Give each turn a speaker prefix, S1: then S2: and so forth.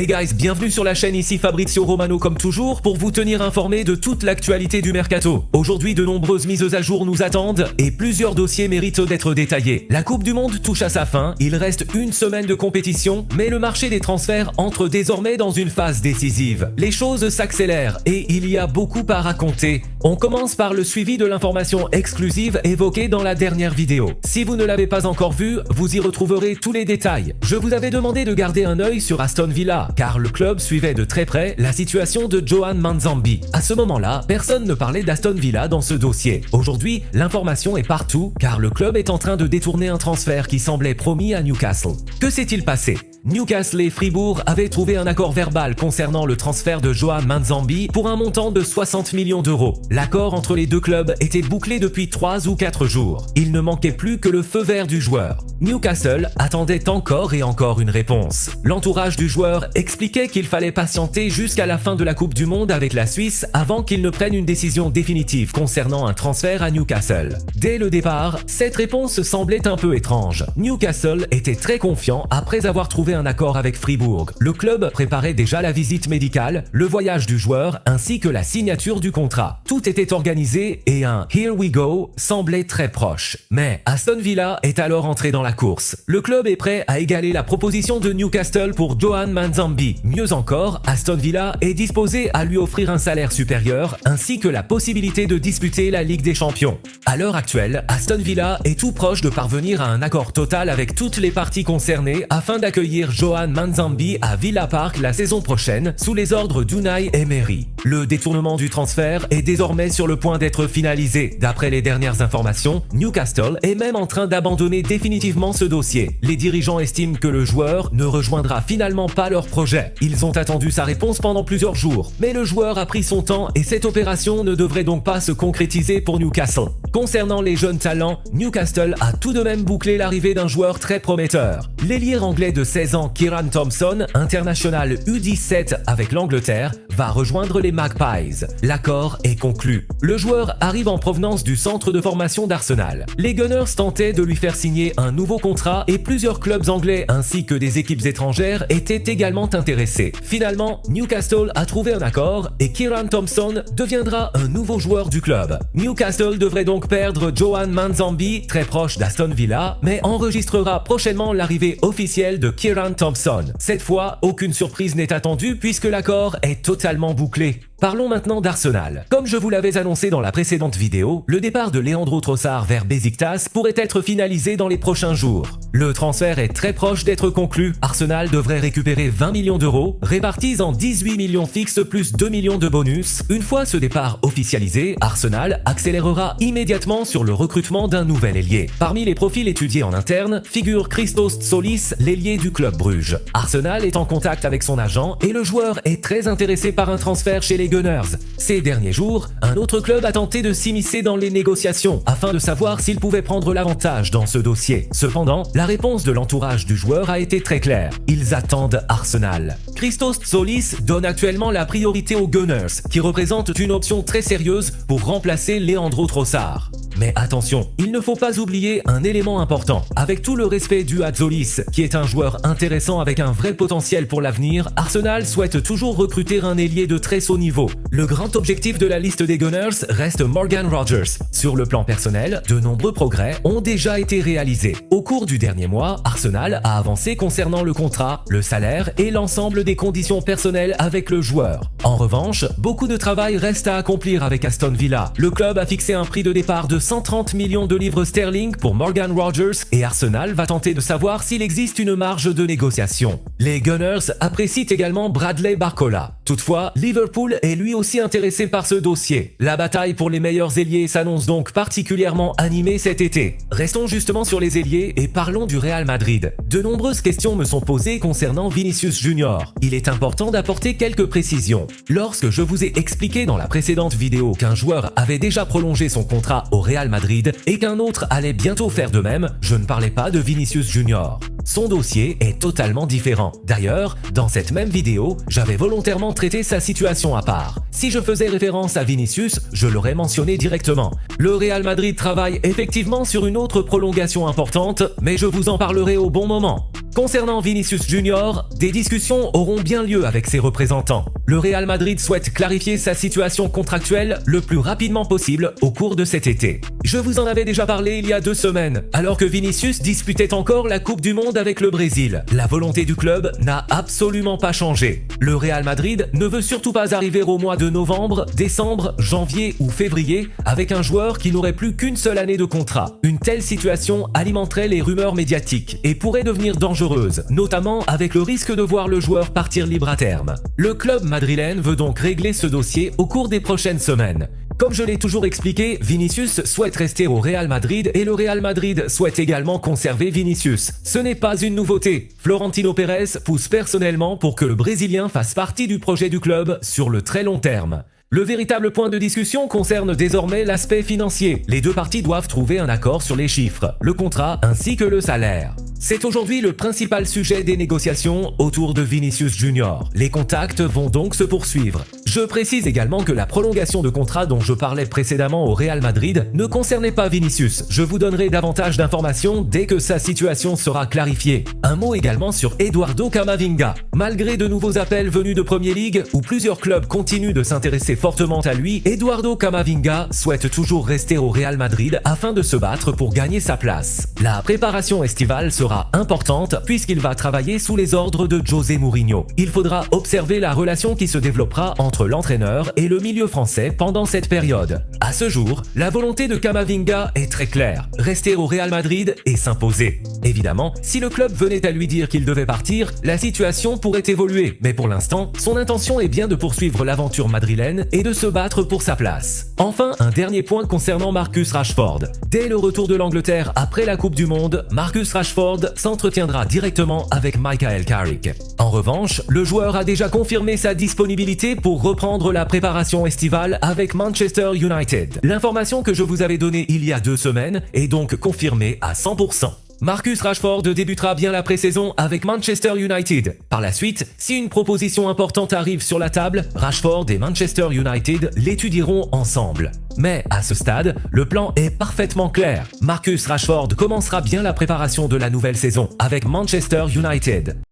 S1: Hey guys, bienvenue sur la chaîne, ici Fabrizio Romano comme toujours pour vous tenir informé de toute l'actualité du mercato. Aujourd'hui, de nombreuses mises à jour nous attendent et plusieurs dossiers méritent d'être détaillés. La Coupe du Monde touche à sa fin, il reste une semaine de compétition, mais le marché des transferts entre désormais dans une phase décisive. Les choses s'accélèrent et il y a beaucoup à raconter. On commence par le suivi de l'information exclusive évoquée dans la dernière vidéo. Si vous ne l'avez pas encore vue, vous y retrouverez tous les détails. Je vous avais demandé de garder un œil sur Aston Villa, car le club suivait de très près la situation de Johan Manzambi. À ce moment-là, personne ne parlait d'Aston Villa dans ce dossier. Aujourd'hui, l'information est partout, car le club est en train de détourner un transfert qui semblait promis à Newcastle. Que s'est-il passé ? Newcastle et Fribourg avaient trouvé un accord verbal concernant le transfert de Johan Manzambi pour un montant de 60 millions d'euros. L'accord entre les deux clubs était bouclé depuis 3 ou 4 jours. Il ne manquait plus que le feu vert du joueur. Newcastle attendait encore et encore une réponse. L'entourage du joueur expliquait qu'il fallait patienter jusqu'à la fin de la Coupe du Monde avec la Suisse avant qu'il ne prenne une décision définitive concernant un transfert à Newcastle. Dès le départ, cette réponse semblait un peu étrange. Newcastle était très confiant après avoir trouvé un accord avec Fribourg. Le club préparait déjà la visite médicale, le voyage du joueur ainsi que la signature du contrat. Tout était organisé et un « Here we go » semblait très proche. Mais Aston Villa est alors entré dans la course. Le club est prêt à égaler la proposition de Newcastle pour Johan Manzambi. Mieux encore, Aston Villa est disposé à lui offrir un salaire supérieur ainsi que la possibilité de disputer la Ligue des Champions. À l'heure actuelle, Aston Villa est tout proche de parvenir à un accord total avec toutes les parties concernées afin d'accueillir Johan Manzambi à Villa Park la saison prochaine sous les ordres d'Unai Emery. Le détournement du transfert est désormais sur le point d'être finalisé. D'après les dernières informations, Newcastle est même en train d'abandonner définitivement ce dossier. Les dirigeants estiment que le joueur ne rejoindra finalement pas leur projet. Ils ont attendu sa réponse pendant plusieurs jours, mais le joueur a pris son temps et cette opération ne devrait donc pas se concrétiser pour Newcastle. Concernant les jeunes talents, Newcastle a tout de même bouclé l'arrivée d'un joueur très prometteur. L'ailier anglais de 16 ans Kieran Thompson, international U17 avec l'Angleterre, va rejoindre les Magpies. L'accord est conclu. Le joueur arrive en provenance du centre de formation d'Arsenal. Les Gunners tentaient de lui faire signer un nouveau contrat et plusieurs clubs anglais ainsi que des équipes étrangères étaient également intéressés. Finalement, Newcastle a trouvé un accord et Kieran Thompson deviendra un nouveau joueur du club. Newcastle devrait donc perdre Johan Manzambi, très proche d'Aston Villa, mais enregistrera prochainement l'arrivée officielle de Kieran Thompson. Cette fois, aucune surprise n'est attendue puisque l'accord est totalement bouclé. Parlons maintenant d'Arsenal. Comme je vous l'avais annoncé dans la précédente vidéo, le départ de Leandro Trossard vers Beşiktaş pourrait être finalisé dans les prochains jours. Le transfert est très proche d'être conclu. Arsenal devrait récupérer 20 millions d'euros, répartis en 18 millions fixes plus 2 millions de bonus. Une fois ce départ officialisé, Arsenal accélérera immédiatement sur le recrutement d'un nouvel ailier. Parmi les profils étudiés en interne, figure Christos Tsolis, l'ailier du club Bruges. Arsenal est en contact avec son agent et le joueur est très intéressé par un transfert chez les Gunners. Ces derniers jours, un autre club a tenté de s'immiscer dans les négociations afin de savoir s'il pouvait prendre l'avantage dans ce dossier. Cependant, la réponse de l'entourage du joueur a été très claire. Ils attendent Arsenal. Christos Tsolis donne actuellement la priorité aux Gunners, qui représentent une option très sérieuse pour remplacer Leandro Trossard. Mais attention, il ne faut pas oublier un élément important. Avec tout le respect dû à Tsolis, qui est un joueur intéressant avec un vrai potentiel pour l'avenir, Arsenal souhaite toujours recruter un ailier de très haut niveau. Le grand objectif de la liste des Gunners reste Morgan Rogers. Sur le plan personnel, de nombreux progrès ont déjà été réalisés. Au cours du dernier mois, Arsenal a avancé concernant le contrat, le salaire et l'ensemble des conditions personnelles avec le joueur. En revanche, beaucoup de travail reste à accomplir avec Aston Villa. Le club a fixé un prix de départ de 130 millions de livres sterling pour Morgan Rogers et Arsenal va tenter de savoir s'il existe une marge de négociation. Les Gunners apprécient également Bradley Barcola. Toutefois, Liverpool est lui aussi intéressé par ce dossier. La bataille pour les meilleurs ailiers s'annonce donc particulièrement animée cet été. Restons justement sur les ailiers et parlons du Real Madrid. De nombreuses questions me sont posées concernant Vinicius Junior. Il est important d'apporter quelques précisions. Lorsque je vous ai expliqué dans la précédente vidéo qu'un joueur avait déjà prolongé son contrat au Real Madrid et qu'un autre allait bientôt faire de même, je ne parlais pas de Vinicius Junior. Son dossier est totalement différent. D'ailleurs, dans cette même vidéo, j'avais volontairement traité sa situation à part. Si je faisais référence à Vinicius, je l'aurais mentionné directement. Le Real Madrid travaille effectivement sur une autre prolongation importante, mais je vous en parlerai au bon moment. Concernant Vinicius Junior, des discussions auront bien lieu avec ses représentants. Le Real Madrid souhaite clarifier sa situation contractuelle le plus rapidement possible au cours de cet été. Je vous en avais déjà parlé il y a 2 semaines, alors que Vinicius disputait encore la Coupe du Monde avec le Brésil. La volonté du club n'a absolument pas changé. Le Real Madrid ne veut surtout pas arriver au mois de novembre, décembre, janvier ou février avec un joueur qui n'aurait plus qu'une seule année de contrat. Une telle situation alimenterait les rumeurs médiatiques et pourrait devenir dangereuse, notamment avec le risque de voir le joueur partir libre à terme. Le club madrilène veut donc régler ce dossier au cours des prochaines semaines. Comme je l'ai toujours expliqué, Vinicius souhaite rester au Real Madrid et le Real Madrid souhaite également conserver Vinicius. Ce n'est pas une nouveauté. Florentino Pérez pousse personnellement pour que le Brésilien fasse partie du projet du club sur le très long terme. Le véritable point de discussion concerne désormais l'aspect financier. Les 2 parties doivent trouver un accord sur les chiffres, le contrat ainsi que le salaire. C'est aujourd'hui le principal sujet des négociations autour de Vinicius Junior. Les contacts vont donc se poursuivre. Je précise également que la prolongation de contrat dont je parlais précédemment au Real Madrid ne concernait pas Vinicius. Je vous donnerai davantage d'informations dès que sa situation sera clarifiée. Un mot également sur Eduardo Camavinga. Malgré de nouveaux appels venus de Premier League, où plusieurs clubs continuent de s'intéresser fortement à lui, Eduardo Camavinga souhaite toujours rester au Real Madrid afin de se battre pour gagner sa place. La préparation estivale sera importante puisqu'il va travailler sous les ordres de José Mourinho. Il faudra observer la relation qui se développera entre l'entraîneur et le milieu français pendant cette période. À ce jour, la volonté de Camavinga est très claire, rester au Real Madrid et s'imposer. Évidemment, si le club venait à lui dire qu'il devait partir, la situation pourrait évoluer, mais pour l'instant, son intention est bien de poursuivre l'aventure madrilène et de se battre pour sa place. Enfin, un dernier point concernant Marcus Rashford. Dès le retour de l'Angleterre après la Coupe du Monde, Marcus Rashford s'entretiendra directement avec Michael Carrick. En revanche, le joueur a déjà confirmé sa disponibilité pour reprendre la préparation estivale avec Manchester United. L'information que je vous avais donnée il y a 2 semaines est donc confirmée à 100%. Marcus Rashford débutera bien la pré-saison avec Manchester United. Par la suite, si une proposition importante arrive sur la table, Rashford et Manchester United l'étudieront ensemble. Mais à ce stade, le plan est parfaitement clair. Marcus Rashford commencera bien la préparation de la nouvelle saison avec Manchester United.